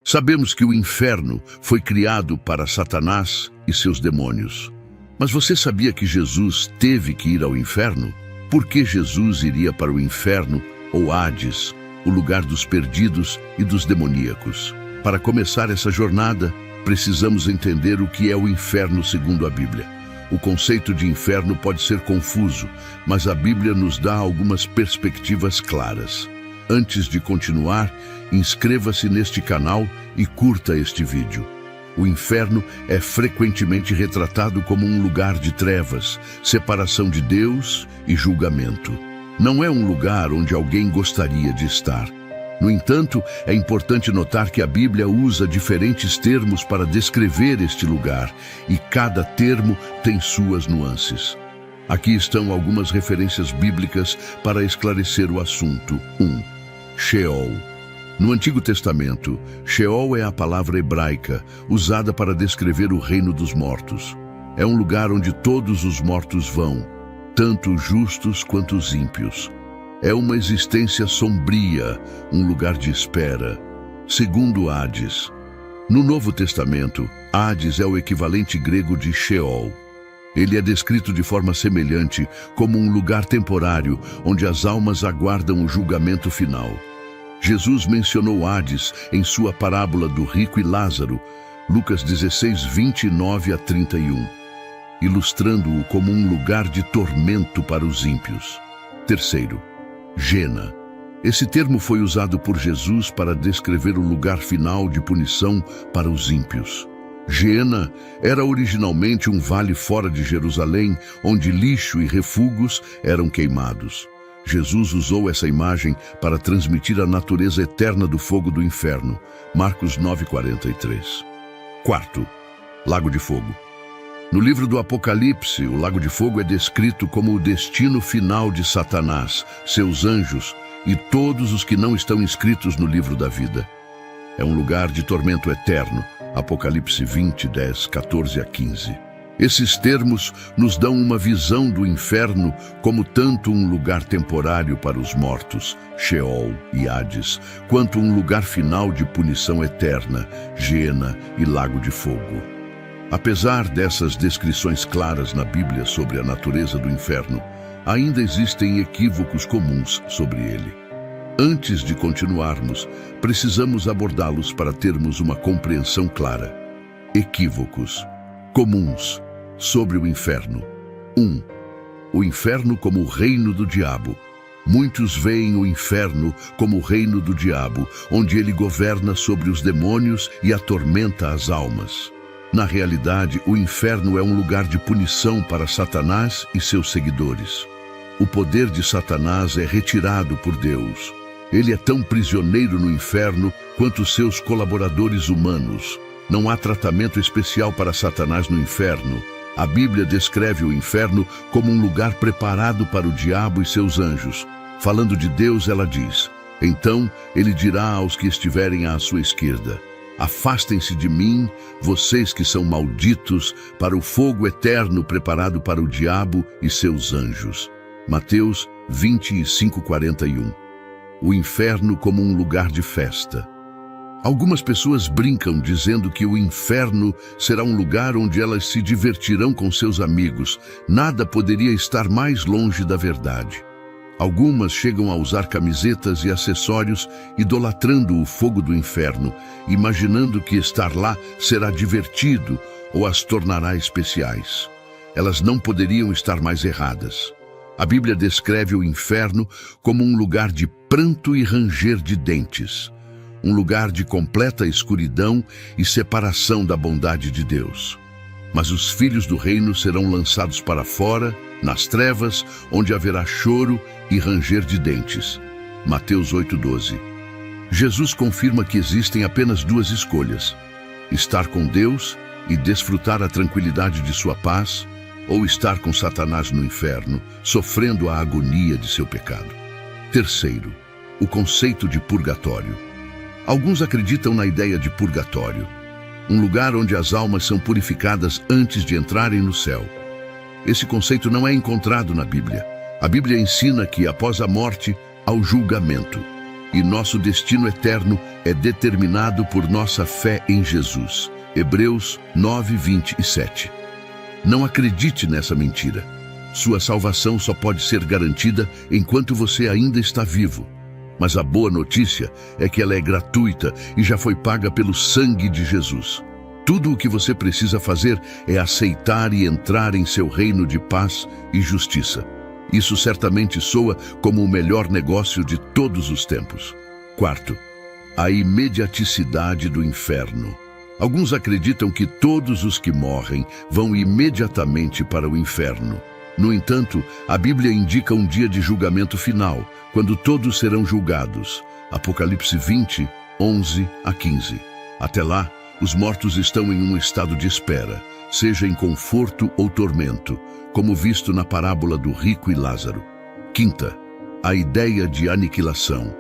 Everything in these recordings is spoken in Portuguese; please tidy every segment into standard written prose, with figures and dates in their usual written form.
Sabemos que o inferno foi criado para Satanás e seus demônios. Mas você sabia que Jesus teve que ir ao inferno? Por que Jesus iria para o inferno, ou Hades, o lugar dos perdidos e dos demoníacos? Para começar essa jornada, precisamos entender o que é o inferno segundo a Bíblia. O conceito de inferno pode ser confuso, mas a Bíblia nos dá algumas perspectivas claras. Antes de continuar, inscreva-se neste canal e curta este vídeo. O inferno é frequentemente retratado como um lugar de trevas, separação de Deus e julgamento. Não é um lugar onde alguém gostaria de estar. No entanto, é importante notar que a Bíblia usa diferentes termos para descrever este lugar, e cada termo tem suas nuances. Aqui estão algumas referências bíblicas para esclarecer o assunto. 1. Sheol. No Antigo Testamento, Sheol é a palavra hebraica usada para descrever o reino dos mortos. É um lugar onde todos os mortos vão, tanto os justos quanto os ímpios. É uma existência sombria, um lugar de espera. Segundo Hades. No Novo Testamento, Hades é o equivalente grego de Sheol. Ele é descrito de forma semelhante como um lugar temporário onde as almas aguardam o julgamento final. Jesus mencionou Hades em sua parábola do rico e Lázaro, Lucas 16, 29 a 31, ilustrando-o como um lugar de tormento para os ímpios. Terceiro, Gena. Esse termo foi usado por Jesus para descrever o lugar final de punição para os ímpios. Gena era originalmente um vale fora de Jerusalém, onde lixo e refugos eram queimados. Jesus usou essa imagem para transmitir a natureza eterna do fogo do inferno. Marcos 9:43. Quarto, Lago de Fogo. No livro do Apocalipse, o Lago de Fogo é descrito como o destino final de Satanás, seus anjos e todos os que não estão inscritos no livro da vida. É um lugar de tormento eterno. Apocalipse 20, 10, 14 a 15. Esses termos nos dão uma visão do inferno como tanto um lugar temporário para os mortos, Sheol e Hades, quanto um lugar final de punição eterna, Gena e Lago de Fogo. Apesar dessas descrições claras na Bíblia sobre a natureza do inferno, ainda existem equívocos comuns sobre ele. Antes de continuarmos, precisamos abordá-los para termos uma compreensão clara. Equívocos comuns sobre o inferno. 1. O inferno como o reino do diabo. Muitos veem o inferno como o reino do diabo, onde ele governa sobre os demônios e atormenta as almas. Na realidade, o inferno é um lugar de punição para Satanás e seus seguidores. O poder de Satanás é retirado por Deus. Ele é tão prisioneiro no inferno quanto seus colaboradores humanos. Não há tratamento especial para Satanás no inferno. A Bíblia descreve o inferno como um lugar preparado para o diabo e seus anjos. Falando de Deus, ela diz: então ele dirá aos que estiverem à sua esquerda: afastem-se de mim, vocês que são malditos, para o fogo eterno preparado para o diabo e seus anjos. Mateus 25:41. O inferno como um lugar de festa. Algumas pessoas brincam dizendo que o inferno será um lugar onde elas se divertirão com seus amigos. Nada poderia estar mais longe da verdade. Algumas chegam a usar camisetas e acessórios idolatrando o fogo do inferno, imaginando que estar lá será divertido ou as tornará especiais. Elas não poderiam estar mais erradas. A Bíblia descreve o inferno como um lugar de pranto e ranger de dentes, um lugar de completa escuridão e separação da bondade de Deus. Mas os filhos do reino serão lançados para fora, nas trevas, onde haverá choro e ranger de dentes. Mateus 8:12. Jesus confirma que existem apenas duas escolhas: estar com Deus e desfrutar a tranquilidade de sua paz, ou estar com Satanás no inferno, sofrendo a agonia de seu pecado. Terceiro, o conceito de purgatório. Alguns acreditam na ideia de purgatório, um lugar onde as almas são purificadas antes de entrarem no céu. Esse conceito não é encontrado na Bíblia. A Bíblia ensina que, após a morte, há o julgamento. e nosso destino eterno é determinado por nossa fé em Jesus. Hebreus 9:27. Não acredite nessa mentira. Sua salvação só pode ser garantida enquanto você ainda está vivo. Mas a boa notícia é que ela é gratuita e já foi paga pelo sangue de Jesus. Tudo o que você precisa fazer é aceitar e entrar em seu reino de paz e justiça. Isso certamente soa como o melhor negócio de todos os tempos. Quarto, a imediaticidade do inferno. Alguns acreditam que todos os que morrem vão imediatamente para o inferno. No entanto, a Bíblia indica um dia de julgamento final, quando todos serão julgados. Apocalipse 20, 11 a 15. Até lá, os mortos estão em um estado de espera, seja em conforto ou tormento, como visto na parábola do rico e Lázaro. Quinta, a ideia de aniquilação.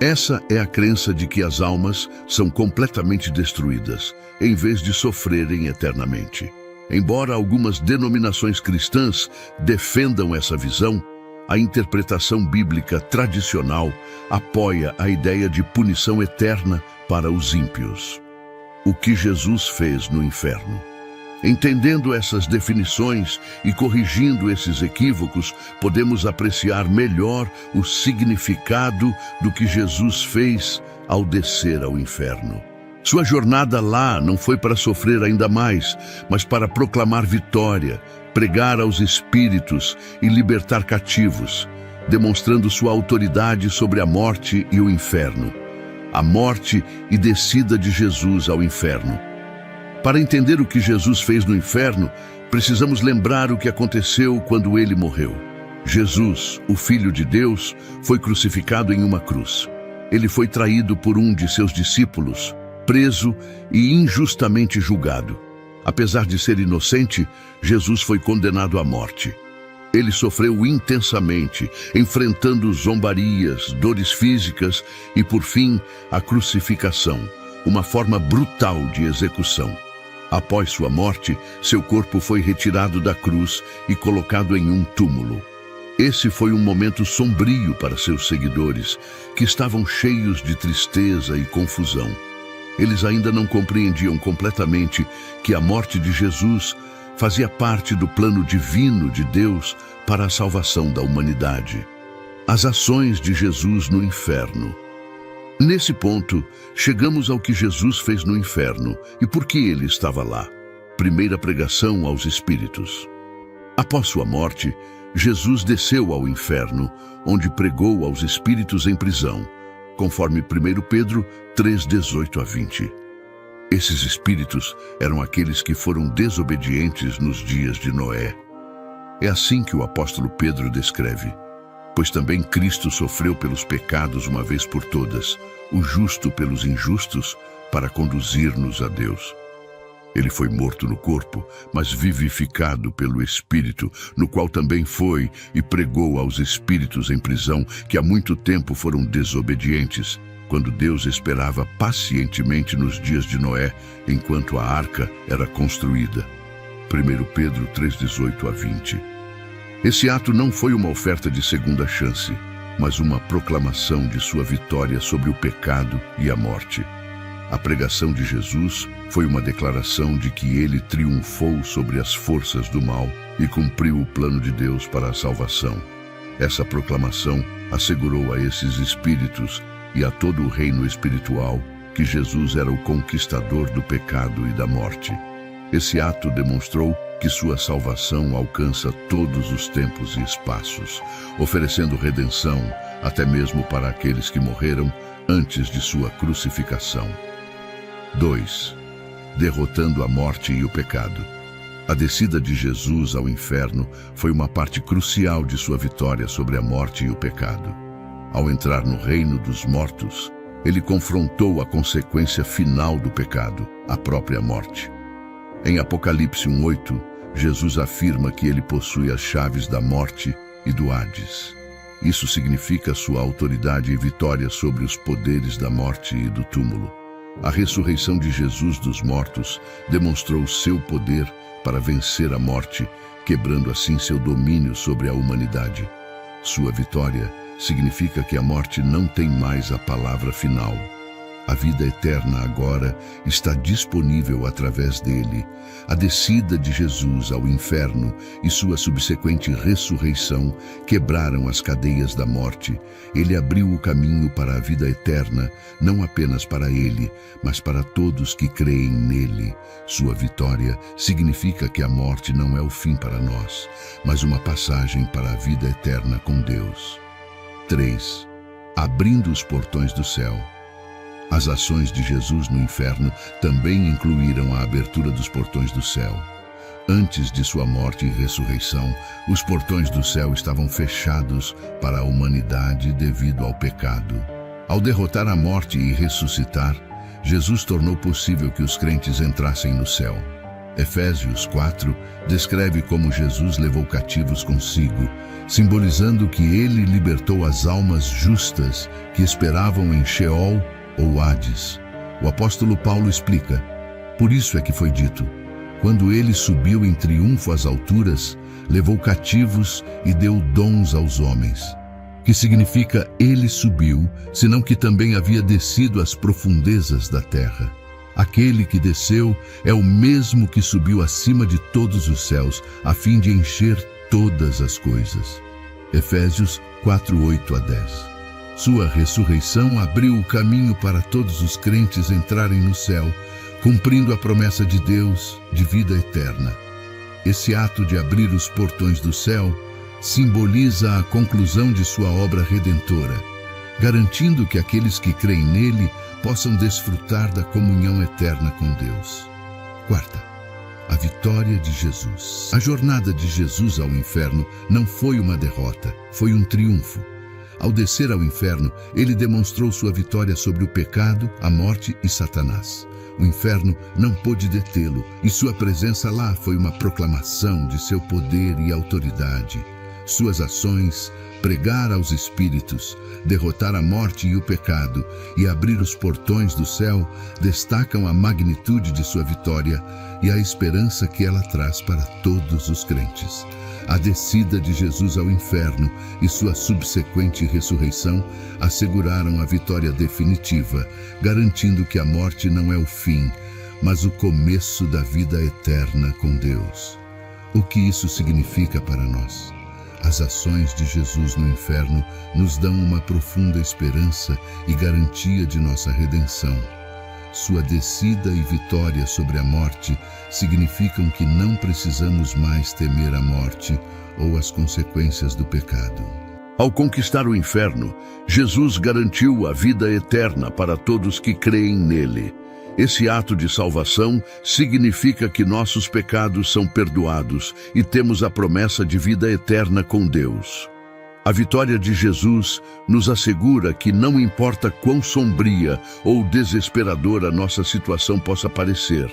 Essa é a crença de que as almas são completamente destruídas, em vez de sofrerem eternamente. Embora algumas denominações cristãs defendam essa visão, a interpretação bíblica tradicional apoia a ideia de punição eterna para os ímpios. O que Jesus fez no inferno? Entendendo essas definições e corrigindo esses equívocos, podemos apreciar melhor o significado do que Jesus fez ao descer ao inferno. Sua jornada lá não foi para sofrer ainda mais, mas para proclamar vitória, pregar aos espíritos e libertar cativos, demonstrando sua autoridade sobre a morte e o inferno. A morte e descida de Jesus ao inferno. Para entender o que Jesus fez no inferno, precisamos lembrar o que aconteceu quando ele morreu. Jesus, o Filho de Deus, foi crucificado em uma cruz. Ele foi traído por um de seus discípulos, preso e injustamente julgado. Apesar de ser inocente, Jesus foi condenado à morte. Ele sofreu intensamente, enfrentando zombarias, dores físicas e, por fim, a crucificação, uma forma brutal de execução. Após sua morte, seu corpo foi retirado da cruz e colocado em um túmulo. Esse foi um momento sombrio para seus seguidores, que estavam cheios de tristeza e confusão. Eles ainda não compreendiam completamente que a morte de Jesus fazia parte do plano divino de Deus para a salvação da humanidade. As ações de Jesus no inferno. Nesse ponto, chegamos ao que Jesus fez no inferno e por que ele estava lá. Primeira pregação aos espíritos. Após sua morte, Jesus desceu ao inferno, onde pregou aos espíritos em prisão, conforme 1 Pedro 3:18 a 20. Esses espíritos eram aqueles que foram desobedientes nos dias de Noé. É assim que o apóstolo Pedro descreve: pois também Cristo sofreu pelos pecados uma vez por todas, o justo pelos injustos, para conduzir-nos a Deus. Ele foi morto no corpo, mas vivificado pelo Espírito, no qual também foi e pregou aos espíritos em prisão que há muito tempo foram desobedientes, quando Deus esperava pacientemente nos dias de Noé, enquanto a arca era construída. 1 Pedro 3:18 a 20. Esse ato não foi uma oferta de segunda chance, mas uma proclamação de sua vitória sobre o pecado e a morte. A pregação de Jesus foi uma declaração de que ele triunfou sobre as forças do mal e cumpriu o plano de Deus para a salvação. Essa proclamação assegurou a esses espíritos e a todo o reino espiritual que Jesus era o conquistador do pecado e da morte. Esse ato demonstrou que sua salvação alcança todos os tempos e espaços, oferecendo redenção até mesmo para aqueles que morreram antes de sua crucificação. 2. Derrotando a morte e o pecado. A descida de Jesus ao inferno foi uma parte crucial de sua vitória sobre a morte e o pecado. Ao entrar no reino dos mortos, ele confrontou a consequência final do pecado, a própria morte. Em Apocalipse 1:8, Jesus afirma que ele possui as chaves da morte e do Hades. Isso significa sua autoridade e vitória sobre os poderes da morte e do túmulo. A ressurreição de Jesus dos mortos demonstrou seu poder para vencer a morte, quebrando assim seu domínio sobre a humanidade. Sua vitória significa que a morte não tem mais a palavra final. A vida eterna agora está disponível através dele. A descida de Jesus ao inferno e sua subsequente ressurreição quebraram as cadeias da morte. Ele abriu o caminho para a vida eterna, não apenas para ele, mas para todos que creem nele. Sua vitória significa que a morte não é o fim para nós, mas uma passagem para a vida eterna com Deus. 3. Abrindo os portões do céu. As ações de Jesus no inferno também incluíram a abertura dos portões do céu. Antes de sua morte e ressurreição, os portões do céu estavam fechados para a humanidade devido ao pecado. Ao derrotar a morte e ressuscitar, Jesus tornou possível que os crentes entrassem no céu. Efésios 4 descreve como Jesus levou cativos consigo, simbolizando que ele libertou as almas justas que esperavam em Sheol ou Hades. O apóstolo Paulo explica: por isso é que foi dito, quando ele subiu em triunfo às alturas, levou cativos e deu dons aos homens. Que significa ele subiu, senão que também havia descido às profundezas da terra. Aquele que desceu é o mesmo que subiu acima de todos os céus, a fim de encher todas as coisas. Efésios 4:8-10. Sua ressurreição abriu o caminho para todos os crentes entrarem no céu, cumprindo a promessa de Deus de vida eterna. Esse ato de abrir os portões do céu simboliza a conclusão de sua obra redentora, garantindo que aqueles que creem nele possam desfrutar da comunhão eterna com Deus. 4. A vitória de Jesus. A jornada de Jesus ao inferno não foi uma derrota, foi um triunfo. Ao descer ao inferno, ele demonstrou sua vitória sobre o pecado, a morte e Satanás. O inferno não pôde detê-lo, e sua presença lá foi uma proclamação de seu poder e autoridade. Suas ações, pregar aos espíritos, derrotar a morte e o pecado e abrir os portões do céu, destacam a magnitude de sua vitória e a esperança que ela traz para todos os crentes. A descida de Jesus ao inferno e sua subsequente ressurreição asseguraram a vitória definitiva, garantindo que a morte não é o fim, mas o começo da vida eterna com Deus. O que isso significa para nós? As ações de Jesus no inferno nos dão uma profunda esperança e garantia de nossa redenção. Sua descida e vitória sobre a morte significam que não precisamos mais temer a morte ou as consequências do pecado. Ao conquistar o inferno, Jesus garantiu a vida eterna para todos que creem nele. Esse ato de salvação significa que nossos pecados são perdoados e temos a promessa de vida eterna com Deus. A vitória de Jesus nos assegura que não importa quão sombria ou desesperadora nossa situação possa parecer,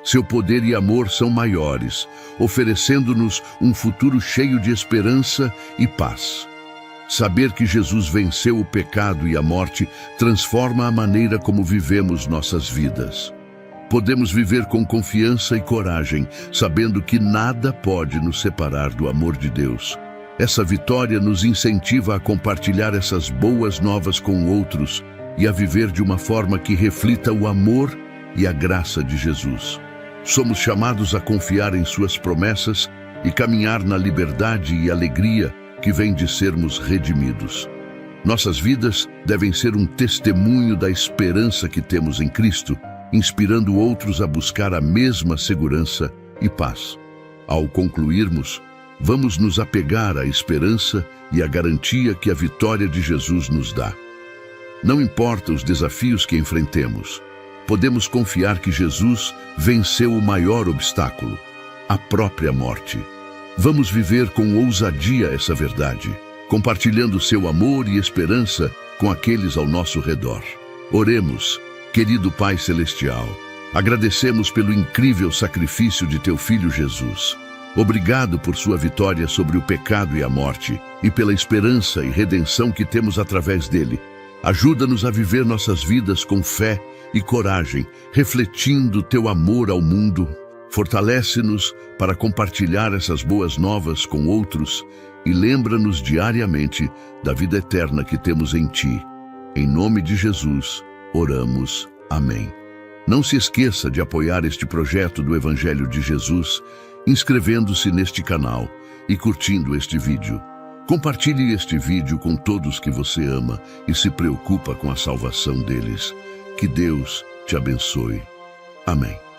seu poder e amor são maiores, oferecendo-nos um futuro cheio de esperança e paz. Saber que Jesus venceu o pecado e a morte transforma a maneira como vivemos nossas vidas. Podemos viver com confiança e coragem, sabendo que nada pode nos separar do amor de Deus. Essa vitória nos incentiva a compartilhar essas boas novas com outros e a viver de uma forma que reflita o amor e a graça de Jesus. Somos chamados a confiar em suas promessas e caminhar na liberdade e alegria que vem de sermos redimidos. Nossas vidas devem ser um testemunho da esperança que temos em Cristo, inspirando outros a buscar a mesma segurança e paz. Ao concluirmos, vamos nos apegar à esperança e à garantia que a vitória de Jesus nos dá. Não importa os desafios que enfrentemos, podemos confiar que Jesus venceu o maior obstáculo, a própria morte. Vamos viver com ousadia essa verdade, compartilhando seu amor e esperança com aqueles ao nosso redor. Oremos, querido Pai Celestial, agradecemos pelo incrível sacrifício de teu Filho Jesus. Obrigado por sua vitória sobre o pecado e a morte, e pela esperança e redenção que temos através dele. Ajuda-nos a viver nossas vidas com fé e coragem, refletindo teu amor ao mundo. Fortalece-nos para compartilhar essas boas novas com outros e lembra-nos diariamente da vida eterna que temos em Ti. Em nome de Jesus, oramos. Amém. Não se esqueça de apoiar este projeto do Evangelho de Jesus, inscrevendo-se neste canal e curtindo este vídeo. Compartilhe este vídeo com todos que você ama e se preocupa com a salvação deles. Que Deus te abençoe. Amém.